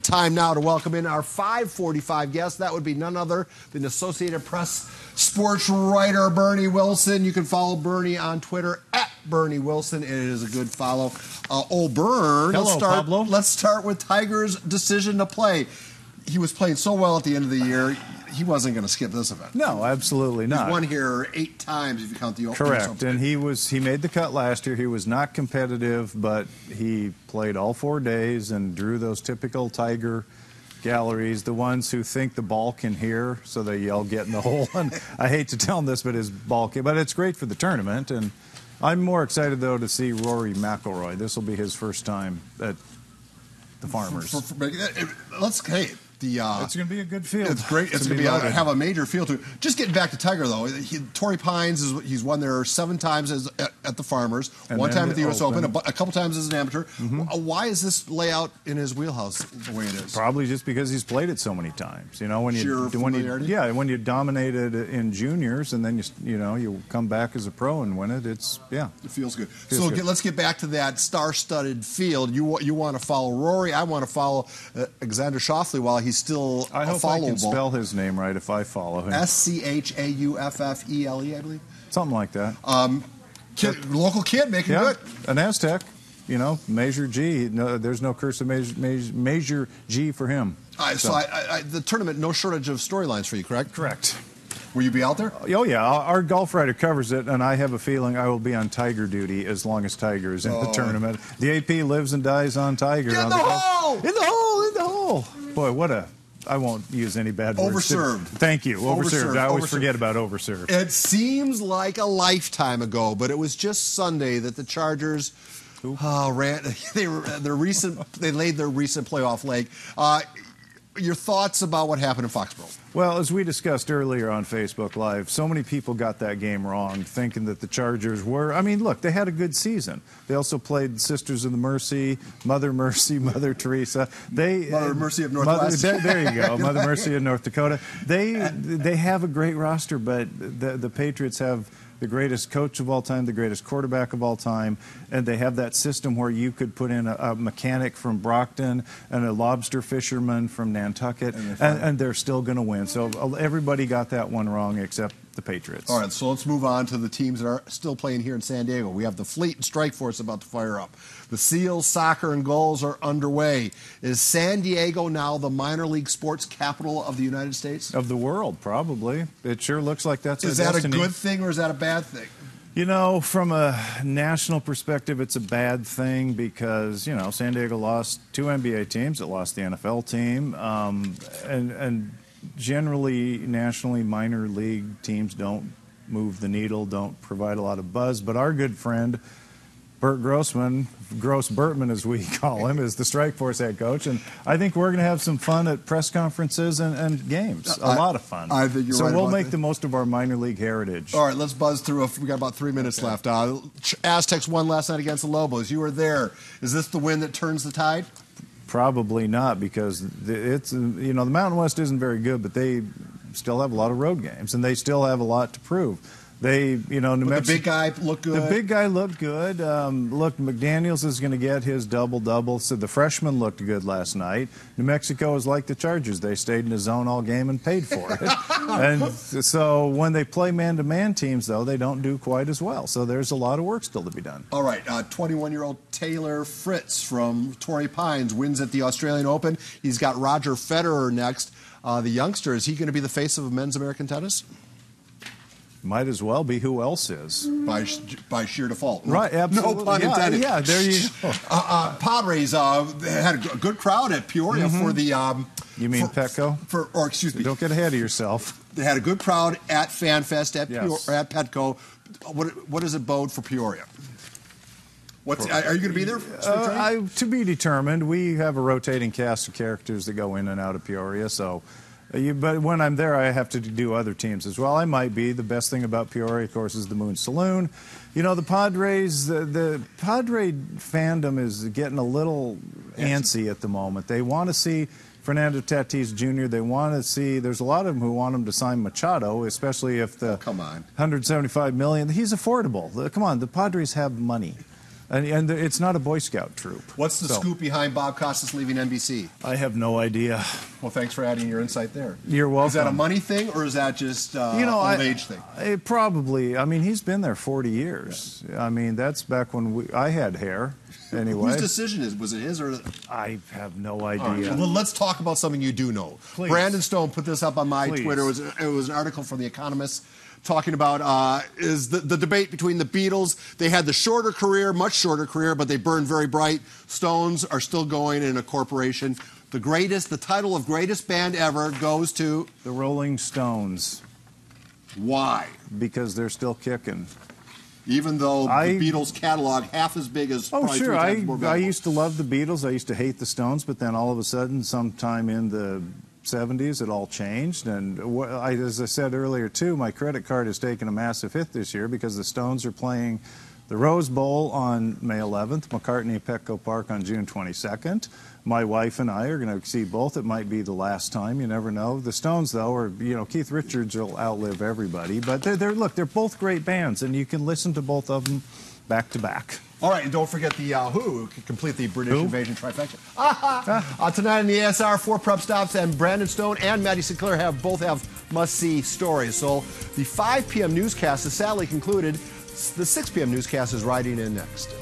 Time now to welcome in our 5:45 guest. That would be none other than Associated Press sports writer Bernie Wilson. You can follow Bernie on Twitter at Bernie Wilson. It is a good follow. Bern, hello, Pablo. Let's start with Tiger's decision to play. He was playing so well at the end of the year. He wasn't going to skip this event. No, absolutely not. He's won here 8 times if you count the Correct, and he made the cut last year. He was not competitive, but he played all 4 days and drew those typical Tiger galleries, the ones who think the ball can hear, so they yell "get in the hole." And I hate to tell him this, but his ball can. But it's great for the tournament, and I'm more excited though to see Rory McIlroy. This will be his first time at the Farmers. It's going to be a good field. It's great. It's going to have a major field to it. Just getting back to Tiger, though, Torrey Pines, he's won there 7 times at the Farmers, and 1 time at the U.S. Open, a couple times as an amateur. Why is this layout in his wheelhouse the way it is? Probably just because he's played it so many times. You know, when when you dominated in juniors, and then you come back as a pro and win it. It feels good. Let's get back to that star-studded field. You want to follow Rory. I want to follow Alexander Schauffele while he's still I hope I can spell his name right if I follow him. Schauffele, I believe. Something like that. Local kid making good. An Aztec, Measure G. No, there's no curse of Measure G for him. The tournament, no shortage of storylines for you, correct? Correct. Will you be out there? Oh, yeah. Our golf writer covers it, and I have a feeling I will be on Tiger duty as long as Tiger is in the tournament. The AP lives and dies on Tiger. Get in the hole! In the hole! In the hole! Boy, I won't use any bad words. Overserved. Thank you. Overserved. I always forget about overserved. It seems like a lifetime ago, but it was just Sunday that the Chargers they laid their recent playoff leg. Your thoughts about what happened in Foxborough? Well, as we discussed earlier on Facebook Live, so many people got that game wrong, thinking that the Chargers were... I mean, look, they had a good season. They also played Sisters of the Mercy, Mother Mercy, Mother Teresa. Mother Mercy of Northwest. There you go, Mother Mercy of North Dakota. They have a great roster, but the Patriots have the greatest coach of all time, the greatest quarterback of all time, and they have that system where you could put in a mechanic from Brockton and a lobster fisherman from Nantucket, and they're still going to win. So everybody got that one wrong except the Patriots. All right, so let's move on to the teams that are still playing here in San Diego. We have the Fleet and Strike Force about to fire up. The Seals soccer and goals are underway. Is San Diego now the minor league sports capital of the United States? Of the world, probably. It sure looks like that's Is that a good thing or is that a bad thing? From a national perspective, it's a bad thing because, San Diego lost 2 NBA teams. It lost the NFL team. And generally, nationally, minor league teams don't move the needle, don't provide a lot of buzz. But our good friend, Bert Grossman, Gross Bertman as we call him, is the Strike Force head coach. And I think we're going to have some fun at press conferences and games. A lot of fun. I think you're right. So we'll make the most of our minor league heritage. All right, let's buzz through. We got about 3 minutes left. Aztecs won last night against the Lobos. You were there. Is this the win that turns the tide? Probably not, because it's the Mountain West isn't very good, but they still have a lot of road games, and they still have a lot to prove. New Mexico. The big guy looked good. The big guy looked good. Look, McDaniels is going to get his double-double. So the freshman looked good last night. New Mexico is like the Chargers. They stayed in the zone all game and paid for it. And so when they play man-to-man teams, though, they don't do quite as well. So there's a lot of work still to be done. All right. 21-year-old Taylor Fritz from Torrey Pines wins at the Australian Open. He's got Roger Federer next. The youngster, is he going to be the face of men's American tennis? Might as well be. Who else is? By sheer default. Right, absolutely. No pun intended. Yeah, there you go. Padres had a good crowd at Peoria for the... You mean Petco? Excuse me. Don't get ahead of yourself. They had a good crowd at FanFest at Petco. What does it bode for Peoria? Are you going to be there? To be determined. We have a rotating cast of characters that go in and out of Peoria, so... but when I'm there, I have to do other teams as well. I might be. The best thing about Peoria, of course, is the Moon Saloon. The Padres, the Padre fandom is getting a little antsy at the moment. They want to see Fernando Tatis Jr. They want to see, there's a lot of them who want him to sign Machado, especially if the come on. $175 million, he's affordable. Come on, the Padres have money. And it's not a Boy Scout troop. What's the scoop behind Bob Costas leaving NBC? I have no idea. Well, thanks for adding your insight there. You're welcome. Is that a money thing, or is that just old age thing? Probably. I mean, he's been there 40 years. Yeah. I mean, that's back when I had hair. Anyway. Whose decision was it his or? I have no idea. Right. Well, let's talk about something you do know. Please. Brandon Stone put this up on my Twitter. It was an article from The Economist talking about is the debate between the Beatles. They had the shorter career, much shorter career, but they burned very bright. Stones are still going in a corporation. The title of greatest band ever goes to the Rolling Stones. Why? Because they're still kicking. Even though the Beatles catalog half as big as probably sure. 3 times more valuable. I used to love the Beatles. I used to hate the Stones, but then all of a sudden, sometime in the 70s, it all changed. And as I said earlier, too, my credit card has taken a massive hit this year because the Stones are playing the Rose Bowl on May 11th, McCartney at Petco Park on June 22nd. My wife and I are going to see both. It might be the last time. You never know. The Stones, though, are, Keith Richards will outlive everybody. But they're both great bands, and you can listen to both of them back to back. All right, and don't forget the Who can complete the British Invasion trifecta. Tonight in the ASR, 4 prep stops, and Brandon Stone and Maddie Sinclair both have must-see stories. So the 5 p.m. newscast is sadly concluded. The 6 p.m. newscast is riding in next.